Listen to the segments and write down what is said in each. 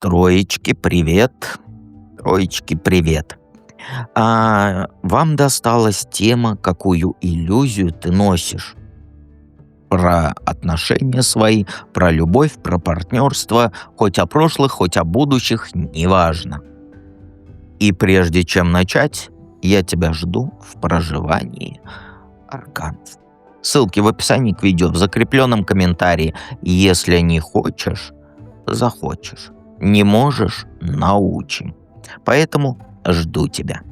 Троечки, привет. Троечки, привет. Вам досталась тема, какую иллюзию ты носишь. Про отношения свои, про любовь, про партнерство, хоть о прошлых, хоть о будущих, неважно. И прежде чем начать, я тебя жду в проживании арканов. Ссылки в описании к видео, в закрепленном комментарии. Если не хочешь, захочешь. Не можешь — научим. Поэтому жду тебя.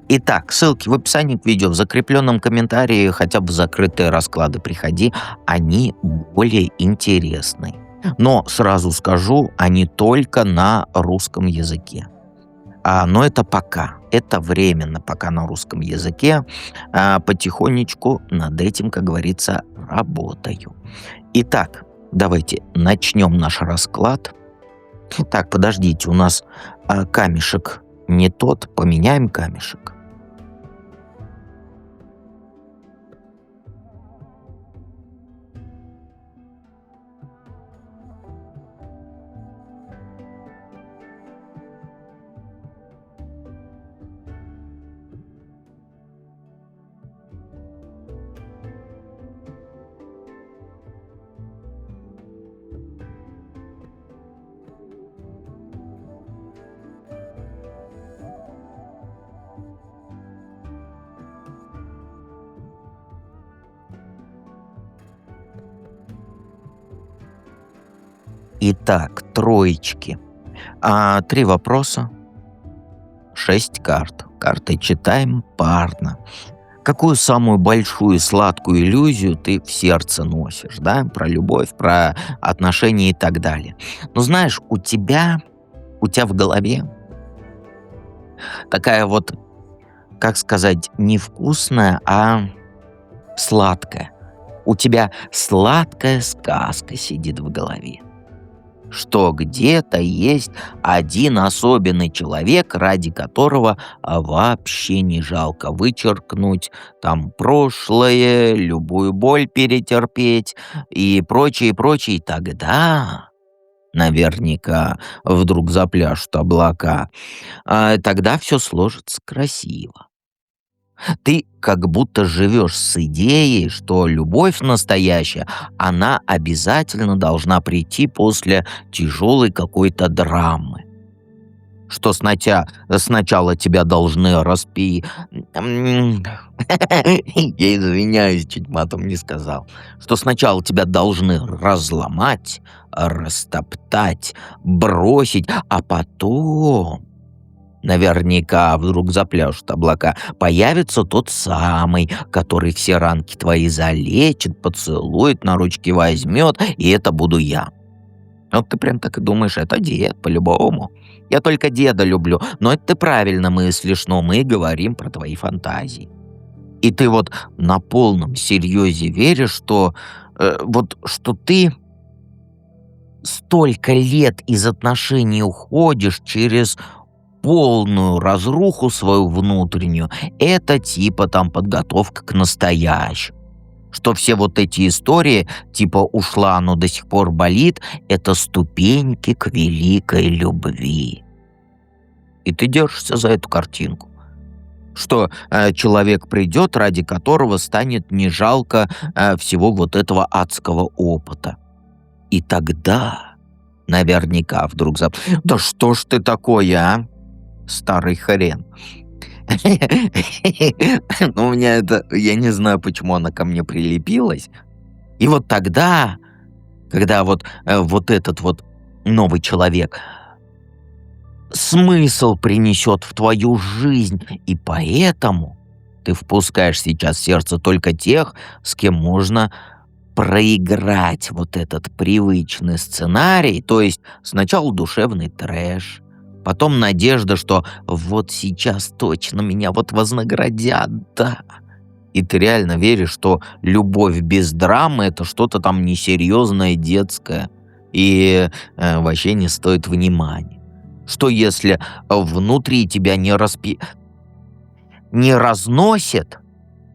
Итак, ссылки в описании к видео, в закрепленном комментарии, хотя бы в закрытые расклады приходи, они более интересны. Но сразу скажу, они только на русском языке. Но это пока, это временно, пока на русском языке. Потихонечку над этим, как говорится, работаю. Итак, давайте начнем наш расклад. Так, подождите, у нас камешек не тот, поменяем камешек. Итак, троечки. 3 вопроса, 6 карт. Карты читаем парно. Какую самую большую сладкую иллюзию ты в сердце носишь, да? Про любовь, про отношения и так далее. Ну, знаешь, у тебя в голове такая вот, как сказать, невкусная, а сладкая. У тебя сладкая сказка сидит в голове. Что где-то есть один особенный человек, ради которого вообще не жалко вычеркнуть там прошлое, любую боль перетерпеть и прочее, прочее. И тогда наверняка вдруг запляшут облака, тогда все сложится красиво. Ты как будто живешь с идеей, что любовь настоящая, она обязательно должна прийти после тяжелой какой-то драмы. Что сначала тебя должны Я извиняюсь, чуть матом не сказал. Что сначала тебя должны разломать, растоптать, бросить, а потом наверняка вдруг запляшут облака. Появится тот самый, который все ранки твои залечит, поцелует, на ручки возьмет, и это буду я. Вот ты прям так и думаешь, это дед, по-любому. Я только деда люблю, но это ты правильно мыслишь, но мы говорим про твои фантазии. И ты вот на полном серьезе веришь, что ты столько лет из отношений уходишь через полную разруху свою внутреннюю. Это типа там подготовка к настоящему. Что все вот эти истории, типа ушла, но до сих пор болит, это ступеньки к великой любви. И ты держишься за эту картинку. Что человек придет, ради которого станет не жалко всего вот этого адского опыта. И тогда наверняка вдруг Да что ж ты такой, а? Старый хрен. Ну, у меня это... Я не знаю, почему она ко мне прилепилась. И вот тогда, когда вот этот вот новый человек смысл принесет в твою жизнь, и поэтому ты впускаешь сейчас в сердце только тех, с кем можно проиграть вот этот привычный сценарий, то есть сначала душевный трэш, потом надежда, что вот сейчас точно меня вот вознаградят, да. И ты реально веришь, что любовь без драмы — это что-то там несерьезное, детское, и вообще не стоит внимания. Что если внутри тебя не разносит,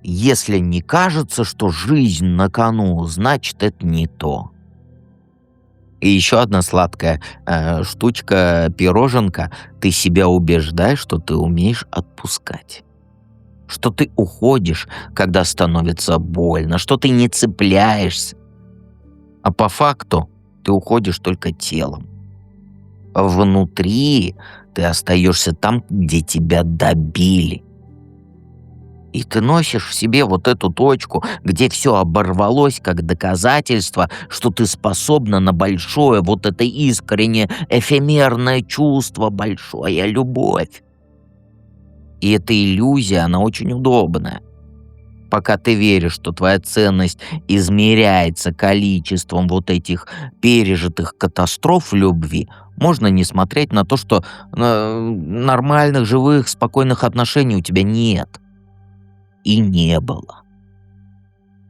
если не кажется, что жизнь на кону, значит, это не то. И еще одна сладкая штучка, пироженка. Ты себя убеждаешь, что ты умеешь отпускать. Что ты уходишь, когда становится больно, что ты не цепляешься. А по факту ты уходишь только телом. Внутри ты остаешься там, где тебя добили. И ты носишь в себе вот эту точку, где все оборвалось как доказательство, что ты способна на большое, вот это искреннее, эфемерное чувство, большая любовь. И эта иллюзия, она очень удобная. Пока ты веришь, что твоя ценность измеряется количеством вот этих пережитых катастроф в любви, можно не смотреть на то, что нормальных, живых, спокойных отношений у тебя нет. И не было.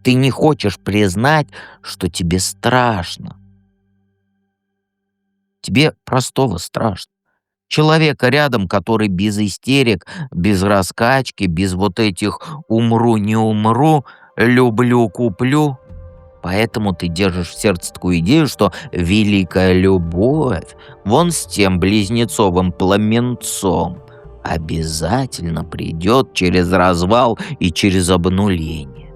Ты не хочешь признать, что тебе страшно. Тебе простого страшно. Человека рядом, который без истерик, без раскачки, без вот этих «умру, не умру», «люблю, куплю». Поэтому ты держишь в сердце такую идею, что великая любовь вон с тем близнецовым пламенцом обязательно придет через развал и через обнуление.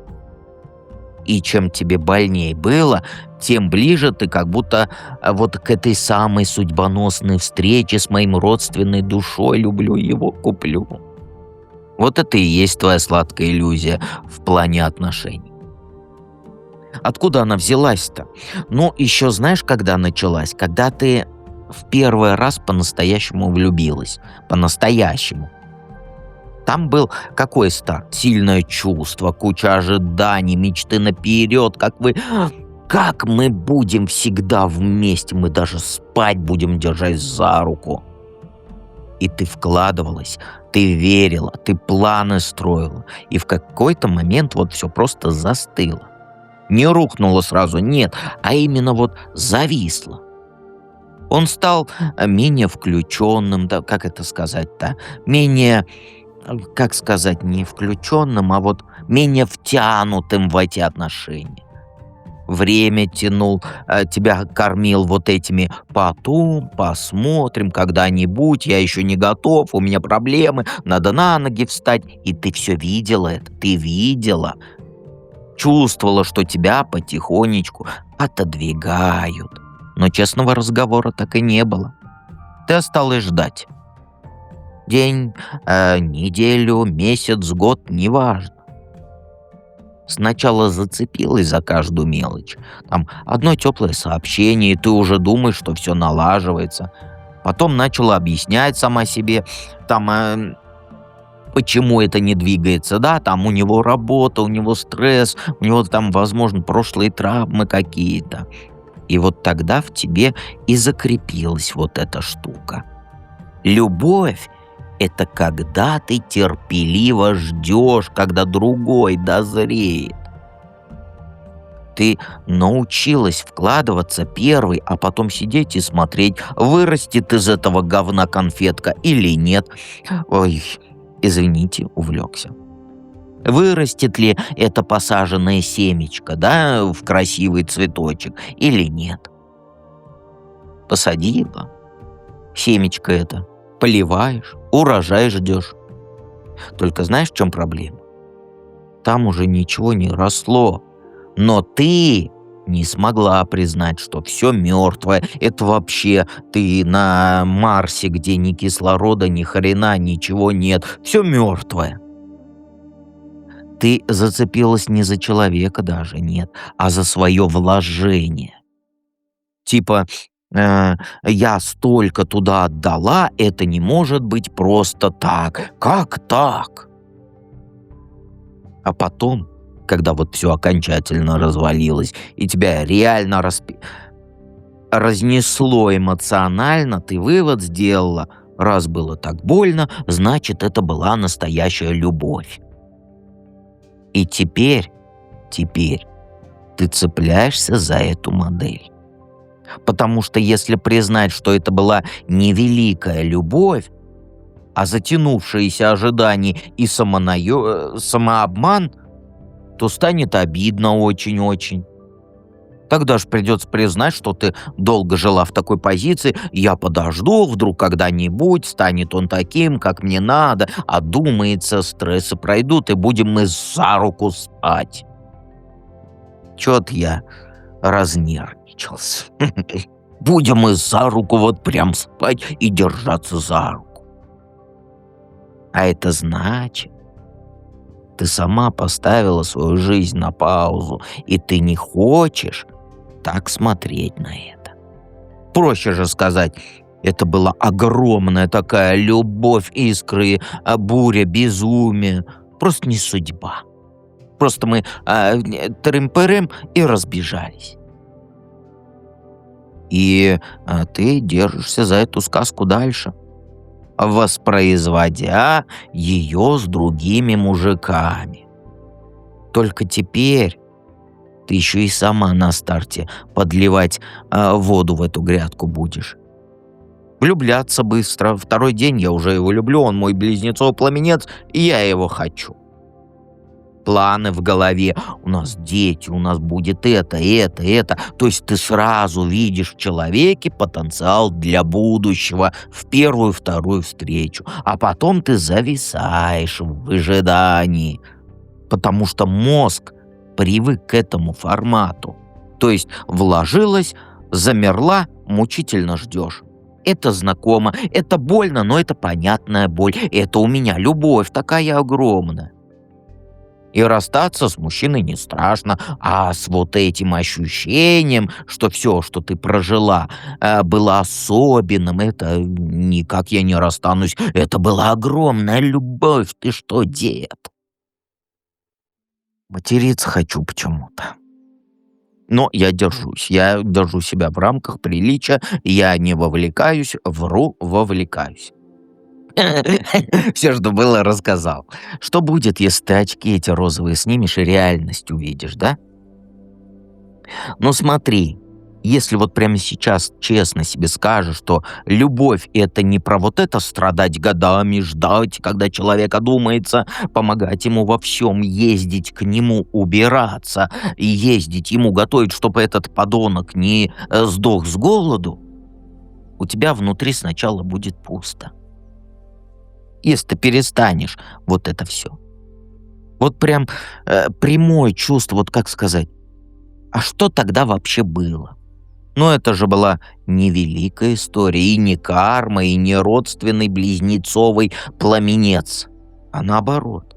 И чем тебе больней было, тем ближе ты как будто вот к этой самой судьбоносной встрече с моим родственной душой, люблю его, куплю. Вот это и есть твоя сладкая иллюзия в плане отношений. Откуда она взялась-то? Ну, еще знаешь, когда началась? Когда ты в первый раз по-настоящему влюбилась. По-настоящему. Там был какой старт? Сильное чувство, куча ожиданий, мечты наперед, как мы будем всегда вместе, мы даже спать будем, держась за руку. И ты вкладывалась, ты верила, ты планы строила. И в какой-то момент вот все просто застыло. Не рухнуло сразу, нет, а именно вот зависло. Он стал менее включенным, да, как это сказать-то, менее, как сказать, не включенным, а вот менее втянутым в эти отношения. Время тянул, тебя кормил вот этими «потом, посмотрим, когда-нибудь, я еще не готов, у меня проблемы, надо на ноги встать». И ты все видела это, ты видела, чувствовала, что тебя потихонечку отодвигают. Но честного разговора так и не было. Ты осталась ждать. День, неделю, месяц, год, неважно. Сначала зацепилась за каждую мелочь. Там одно теплое сообщение, и ты уже думаешь, что все налаживается. Потом начала объяснять сама себе, там, почему это не двигается, да, там у него работа, у него стресс, у него там, возможно, прошлые травмы какие-то. И вот тогда в тебе и закрепилась вот эта штука. Любовь — это когда ты терпеливо ждешь, когда другой дозреет. Ты научилась вкладываться первой, а потом сидеть и смотреть, вырастет из этого говна конфетка или нет. Ой, извините, увлекся. Вырастет ли это посаженное семечко, да, в красивый цветочек или нет? Посадила семечко это, поливаешь, урожай ждешь. Только знаешь, в чем проблема? Там уже ничего не росло, но ты не смогла признать, что все мертвое. Это вообще ты на Марсе, где ни кислорода, ни хрена, ничего нет. Все мертвое. Ты зацепилась не за человека даже, нет, а за свое вложение. Типа, я столько туда отдала, это не может быть просто так. Как так? А потом, когда вот все окончательно развалилось, и тебя реально разнесло эмоционально, ты вывод сделала: раз было так больно, значит, это была настоящая любовь. И теперь ты цепляешься за эту модель. Потому что если признать, что это была не великая любовь, а затянувшиеся ожидания и самообман, то станет обидно очень-очень. Тогда ж придется признать, что ты долго жила в такой позиции. Я подожду, вдруг когда-нибудь станет он таким, как мне надо, одумается, стрессы пройдут, и будем мы за руку спать. Чё-то я разнервничался. Будем мы за руку вот прям спать и держаться за руку. А это значит, ты сама поставила свою жизнь на паузу, и ты не хочешь так смотреть на это. Проще же сказать, это была огромная такая любовь, искры, буря, безумие. Просто не судьба. Просто мы трым-пырым и разбежались. И ты держишься за эту сказку дальше, воспроизводя ее с другими мужиками. Только теперь ты еще и сама на старте подливать воду в эту грядку будешь. Влюбляться быстро. Второй день я уже его люблю, он мой близнецов-пламенец, и я его хочу. Планы в голове. У нас дети, у нас будет это. То есть ты сразу видишь в человеке потенциал для будущего в первую, вторую встречу. А потом ты зависаешь в выжидании. Потому что мозг привык к этому формату. То есть вложилась, замерла, мучительно ждешь. Это знакомо, это больно, но это понятная боль. Это у меня любовь такая огромная. И расстаться с мужчиной не страшно, а с вот этим ощущением, что все, что ты прожила, было особенным, это никак я не расстанусь. Это была огромная любовь, ты что, дед? Материться хочу почему-то. Но я держу себя в рамках приличия, я не вовлекаюсь, вру, вовлекаюсь. Все, что было, рассказал. Что будет, если ты очки эти розовые снимешь и реальность увидишь, да? Ну смотри, если вот прямо сейчас честно себе скажешь, что любовь — это не про вот это страдать годами, ждать, когда человек одумается, помогать ему во всем, ездить к нему, убираться, и ездить ему готовить, чтобы этот подонок не сдох с голоду, у тебя внутри сначала будет пусто. Если ты перестанешь вот это все. Вот прям прямое чувство, вот как сказать, а что тогда вообще было? Но это же была не великая история, и не карма, и не родственный близнецовый пламенец, а наоборот.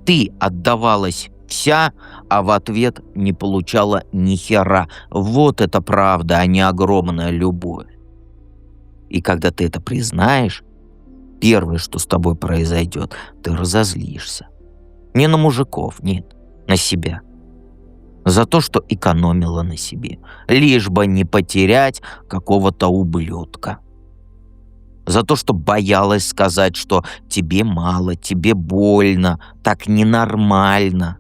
Ты отдавалась вся, а в ответ не получала ни хера. Вот это правда, а не огромная любовь. И когда ты это признаешь, первое, что с тобой произойдет, ты разозлишься. Не на мужиков, нет, на себя. За то, что экономила на себе, лишь бы не потерять какого-то ублюдка. За то, что боялась сказать, что тебе мало, тебе больно, так ненормально.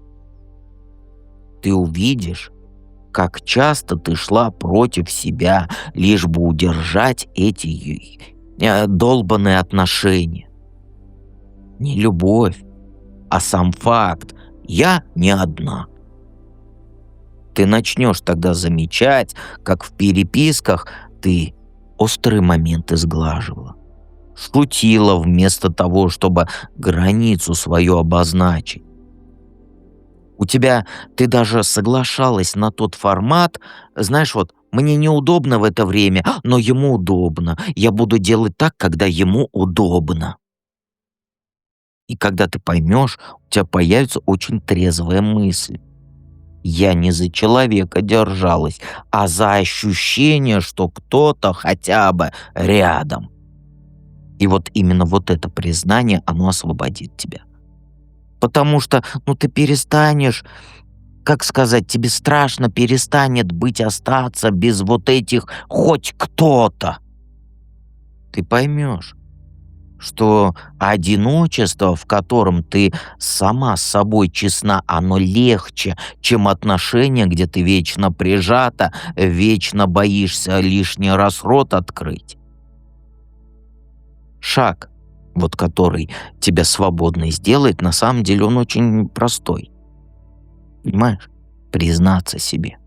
Ты увидишь, как часто ты шла против себя, лишь бы удержать эти долбаные отношения. Не любовь, а сам факт. Я не одна. Ты начнешь тогда замечать, как в переписках ты острые моменты сглаживала. Шутила вместо того, чтобы границу свою обозначить. Ты даже соглашалась на тот формат, знаешь, вот, мне неудобно в это время, но ему удобно. Я буду делать так, когда ему удобно. И когда ты поймешь, у тебя появится очень трезвая мысль. Я не за человека держалась, а за ощущение, что кто-то хотя бы рядом. И вот именно вот это признание, оно освободит тебя. Потому что, ты перестанешь, как сказать, тебе страшно перестанет быть остаться без вот этих хоть кто-то. Ты поймешь, что одиночество, в котором ты сама с собой честна, оно легче, чем отношения, где ты вечно прижата, вечно боишься лишний раз рот открыть. Шаг, вот который тебя свободной сделает, на самом деле он очень простой. Понимаешь? признаться себе.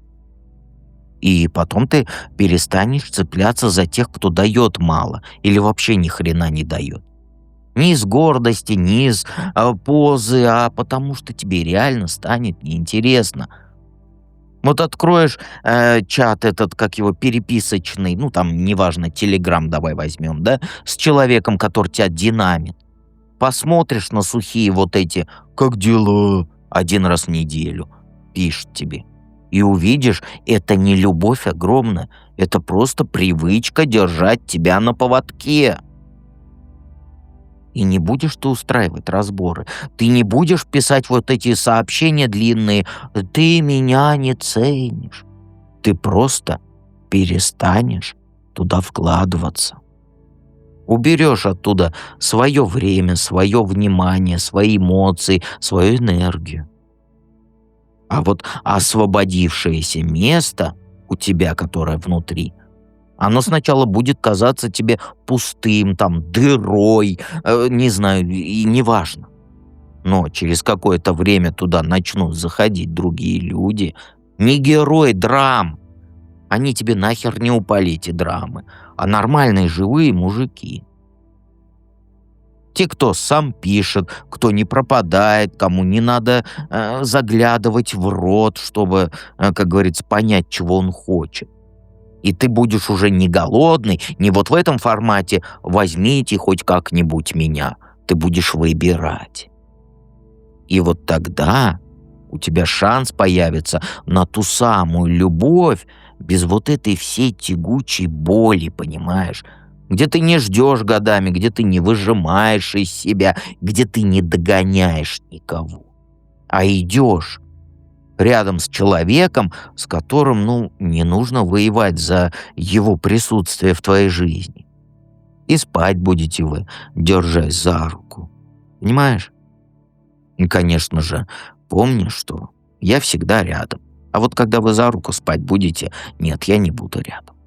И потом ты перестанешь цепляться за тех, кто дает мало или вообще ни хрена не дает. Не из гордости, не из позы, а потому что тебе реально станет неинтересно. Вот откроешь чат этот, как его, переписочный, ну там, неважно, Телеграм давай возьмем, да, с человеком, который тебя динамит. Посмотришь на сухие вот эти «как дела?» один раз в неделю пишет тебе. И увидишь, это не любовь огромная, это просто привычка держать тебя на поводке. И не будешь ты устраивать разборы. Ты не будешь писать вот эти сообщения длинные «ты меня не ценишь». Ты просто перестанешь туда вкладываться. Уберешь оттуда свое время, свое внимание, свои эмоции, свою энергию. А вот освободившееся место у тебя, которое внутри, оно сначала будет казаться тебе пустым, там, дырой, не знаю, и неважно. Но через какое-то время туда начнут заходить другие люди, не герои драм. Они тебе нахер не упали, эти драмы, а нормальные живые мужики. Те, кто сам пишет, кто не пропадает, кому не надо заглядывать в рот, чтобы, как говорится, понять, чего он хочет. И ты будешь уже не голодный, не вот в этом формате «возьмите хоть как-нибудь меня». Ты будешь выбирать. И вот тогда у тебя шанс появится на ту самую любовь без вот этой всей тягучей боли, понимаешь? Где ты не ждешь годами, где ты не выжимаешь из себя, где ты не догоняешь никого, а идешь рядом с человеком, с которым, ну, не нужно воевать за его присутствие в твоей жизни. И спать будете вы, держась за руку. Понимаешь? И, конечно же, помни, что я всегда рядом. А вот когда вы за руку спать будете, нет, я не буду рядом.